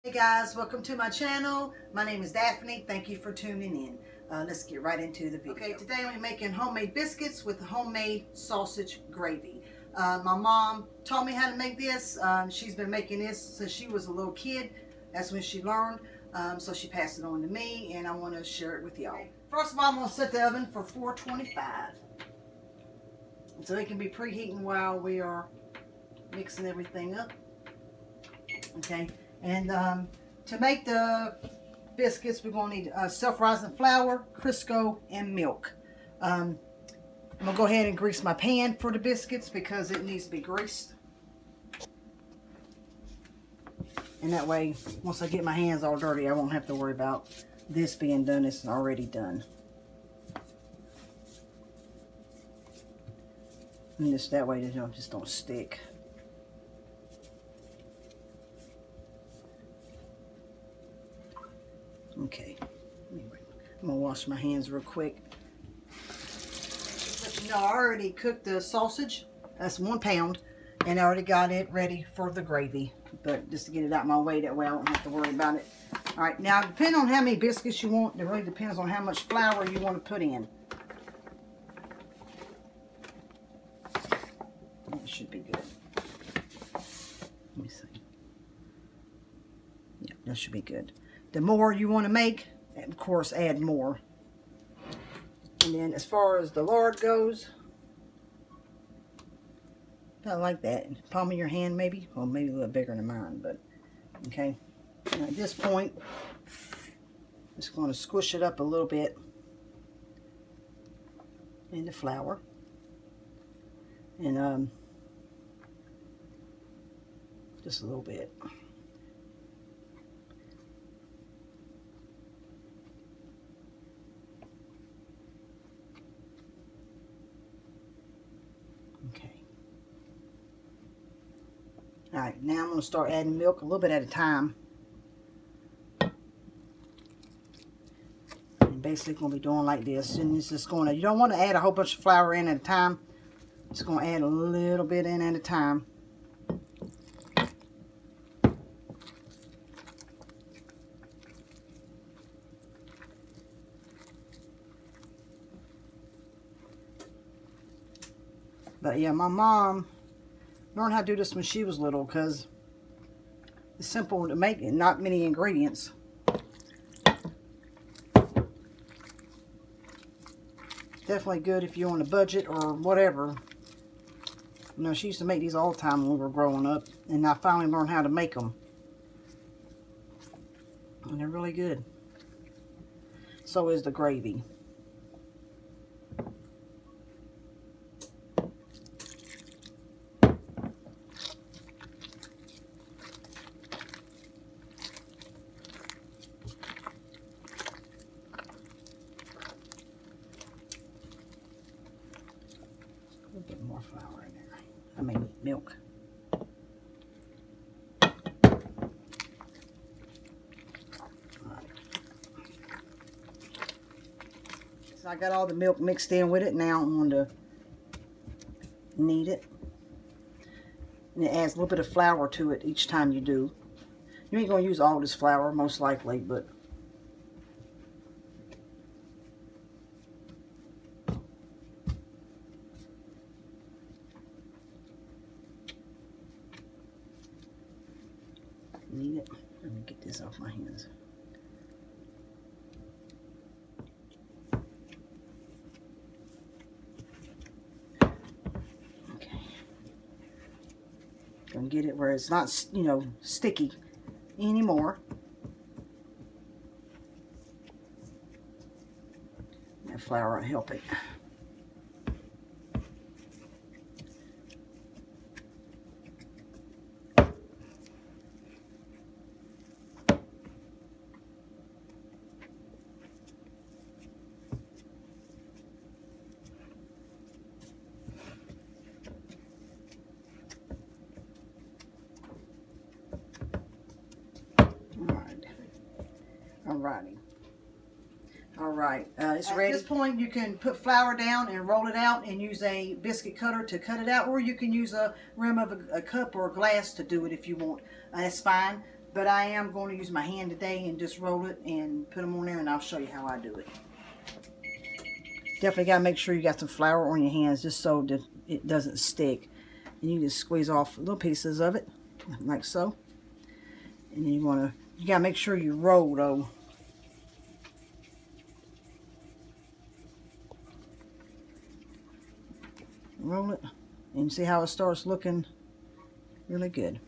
Hey guys, welcome to my channel. My name is Daphne. Thank you for tuning in. Let's get right into the video. Okay, today I'm making homemade biscuits with homemade sausage gravy. My mom taught me how to make this. She's been making this since she was a little kid. That's when she learned. So she passed it on to me and I want to share it with y'all. First of all, I'm going to set the oven for 425. So it can be preheating while we are mixing everything up. Okay. And to make the biscuits, we're going to need self-rising flour, Crisco, and milk. I'm going to go ahead and grease my pan for the biscuits because it needs to be greased. And that way, once I get my hands all dirty, I won't have to worry about this being done. It's already done. And just that way, they just don't stick. Okay, anyway, I'm gonna wash my hands real quick. But you know, I already cooked the sausage. That's 1 pound, and I already got it ready for the gravy. But just to get it out of my way, that way I won't have to worry about it. All right, now depending on how many biscuits you want, it really depends on how much flour you want to put in. That should be good. Let me see. Yeah, that should be good. The more you want to make, of course, add more. And then as far as the lard goes, I like that. Palm of your hand maybe. Well, maybe a little bigger than mine, but okay. Now at this point, I'm just going to squish it up a little bit in the flour. And just a little bit. Okay. All right, now I'm going to start adding milk a little bit at a time. And basically going to be doing like this. And it's just going to, you don't want to add a whole bunch of flour in at a time. Just going to add a little bit in at a time. But yeah, my mom learned how to do this when she was little because it's simple to make and not many ingredients. Definitely good if you're on a budget or whatever. You know, she used to make these all the time when we were growing up, and I finally learned how to make them. And they're really good. So is the gravy. A little bit more flour in there. I mean, milk. So I got all the milk mixed in with it. Now I'm going to knead it. And it adds a little bit of flour to it each time you do. You ain't going to use all this flour, most likely, but knead it. Let me get this off my hands. Okay. Gonna get it where it's not, you know, sticky anymore. That flour will help it. Alrighty. Alright, it's ready. At this point, you can put flour down and roll it out and use a biscuit cutter to cut it out, or you can use a rim of a cup or a glass to do it if you want. That's fine. but I am going to use my hand today and just roll it and put them on there, and I'll show you how I do it. Definitely got to make sure you got some flour on your hands just so that it doesn't stick. And you just squeeze off little pieces of it, like so. And then you got to make sure you roll though. Roll it, and see how it starts looking really good.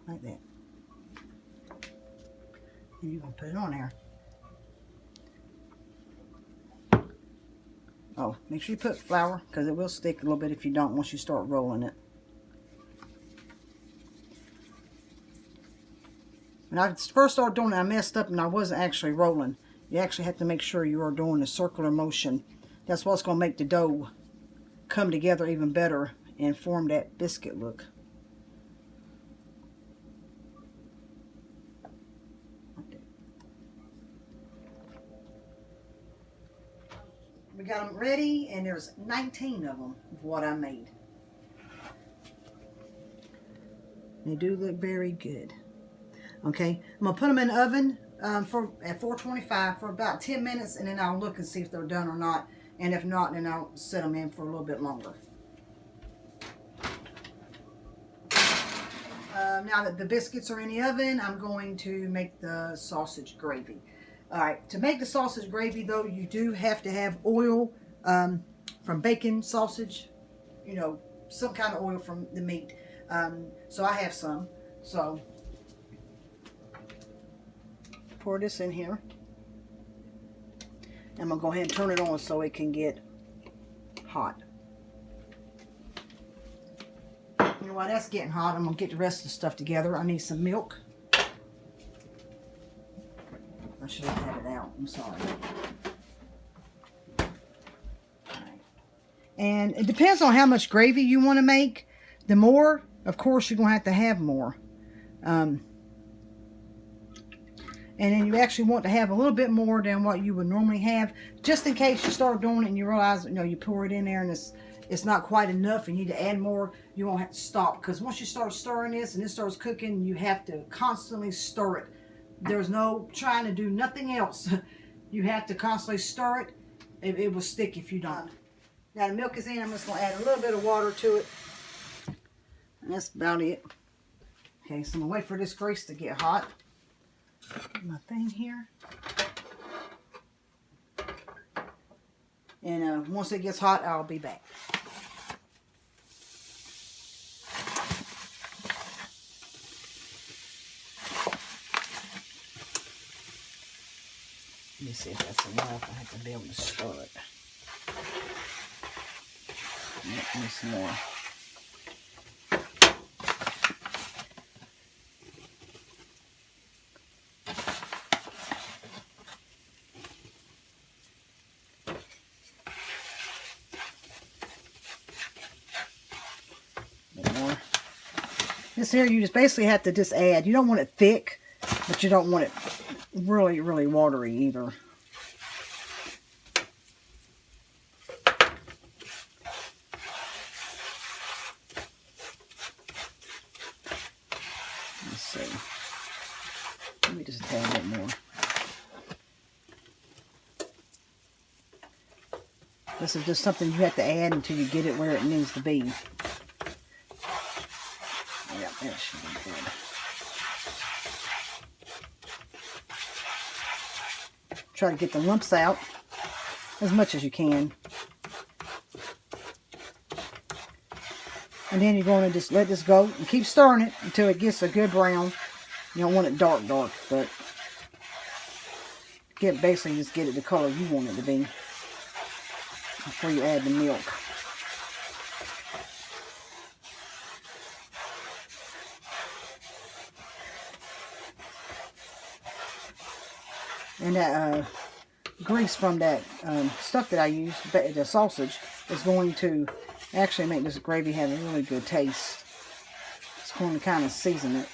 Like that. And you're going to put it on there. Oh, make sure you put flour, because it will stick a little bit if you don't once you start rolling it. When I first started doing it, I messed up and I wasn't actually rolling. You actually have to make sure you are doing a circular motion. That's what's going to make the dough come together even better and form that biscuit look. We got them ready, and there's 19 of them of what I made. They do look very good. Okay, I'm going to put them in the oven at 425 for about 10 minutes, and then I'll look and see if they're done or not. And if not, then I'll set them in for a little bit longer. Now that the biscuits are in the oven, I'm going to make the sausage gravy. Alright, to make the sausage gravy though, you do have to have oil from bacon sausage. You know, some kind of oil from the meat. So I have some. So pour this in here. I'm going to go ahead and turn it on so it can get hot. You know, while that's getting hot, I'm going to get the rest of the stuff together. I need some milk. I should have had it out. I'm sorry. Alright. And it depends on how much gravy you want to make. The more, of course, you're going to have more. And then you actually want to have a little bit more than what you would normally have, just in case you start doing it and you realize, you know, you pour it in there and it's not quite enough and you need to add more. You won't have to stop, because once you start stirring this and it starts cooking, you have to constantly stir it. There's no trying to do nothing else. You have to constantly stir it. It will stick if you don't. Now the milk is in. I'm just going to add a little bit of water to it. And that's about it. Okay, so I'm going to wait for this grease to get hot. My thing here. And once it gets hot, I'll be back. Let me see if that's enough. I have to be able to stir it. Let me some more. This here, you just basically have to just add. You don't want it thick, but you don't want it really, really watery either. Let's see. Let me just add a bit more. This is just something you have to add until you get it where it needs to be. Yeah, that should be good. Try to get the lumps out as much as you can. And then you're going to just let this go and keep stirring it until it gets a good brown. You don't want it dark, but basically just get it the color you want it to be before you add the milk. And that grease from that stuff that I use, the sausage, is going to actually make this gravy have a really good taste. It's going to kind of season it.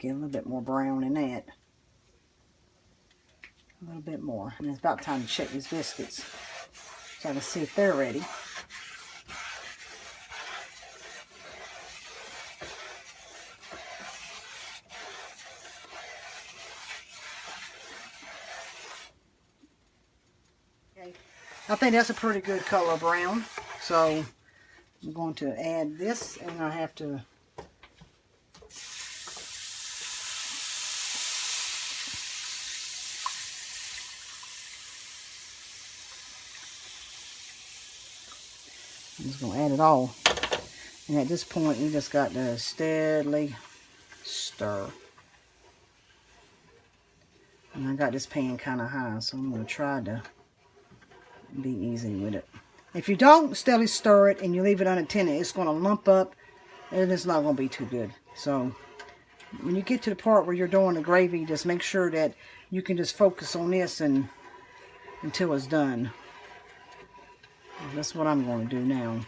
get a little bit more brown in that. A little bit more. And it's about time to check these biscuits so I can see if they're ready. Okay. I think that's a pretty good color brown. So I'm going to add this, and I have to I'm just going to add it all. And at this point, you just got to steadily stir. And I got this pan kind of high, so I'm going to try to be easy with it. If you don't steadily stir it and you leave it unattended, it's going to lump up and it's not going to be too good. So when you get to the part where you're doing the gravy, just make sure that you can just focus on this and until it's done. That's what I'm going to do now.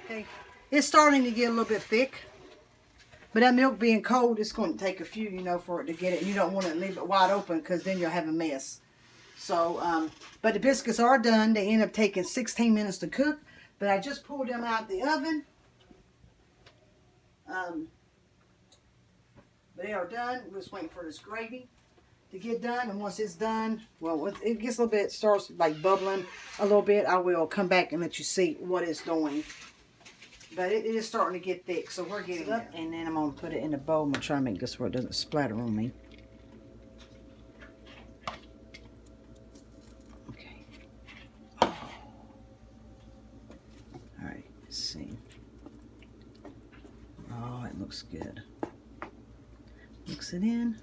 Okay, it's starting to get a little bit thick, but that milk being cold, it's going to take a few, you know, for it to get it. You don't want to leave it wide open because then you'll have a mess. So, but the biscuits are done. They end up taking 16 minutes to cook, but I just pulled them out of the oven. But they are done. We're just waiting for this gravy to get done, and once it's done, well, it gets a little bit, starts like bubbling a little bit, I will come back and let you see what it's doing. But it is starting to get thick, so we're getting it. And then I'm going to put it in a bowl. I'm going to try to make this where it doesn't splatter on me. Okay. Oh. Alright, let's see. Oh, it looks good. Mix it in.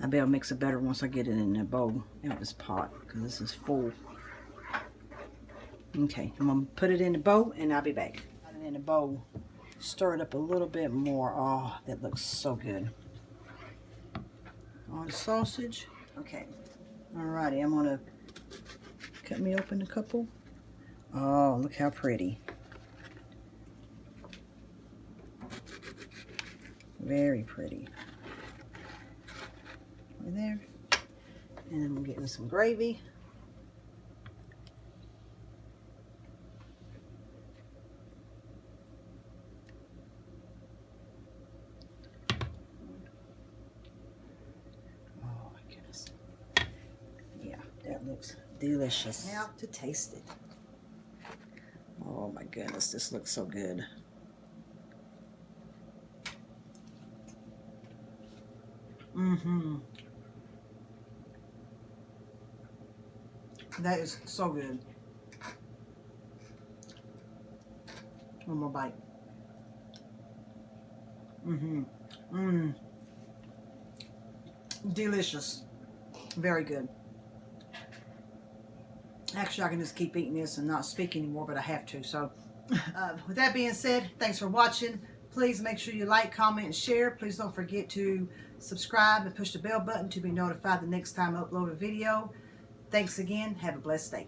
I'll be able to mix it better once I get it in the bowl out of this pot, because this is full. Okay, I'm going to put it in the bowl and I'll be back. Put it in the bowl, stir it up a little bit more. Oh, that looks so good. On the sausage. Okay, alrighty, I'm going to cut me open a couple. Oh, look how pretty. Very pretty. Right there. And then we'll get me some gravy. Oh my goodness. Yeah, that looks delicious. Now to taste it. Oh my goodness, this looks so good. Mm-hmm. That is so good. One more bite. Mm-hmm. Mmm. Delicious. Very good. Actually, I can just keep eating this and not speak anymore, but I have to. So, with that being said, thanks for watching. Please make sure you like, comment, and share. Please don't forget to subscribe and push the bell button to be notified the next time I upload a video. Thanks again. Have a blessed day.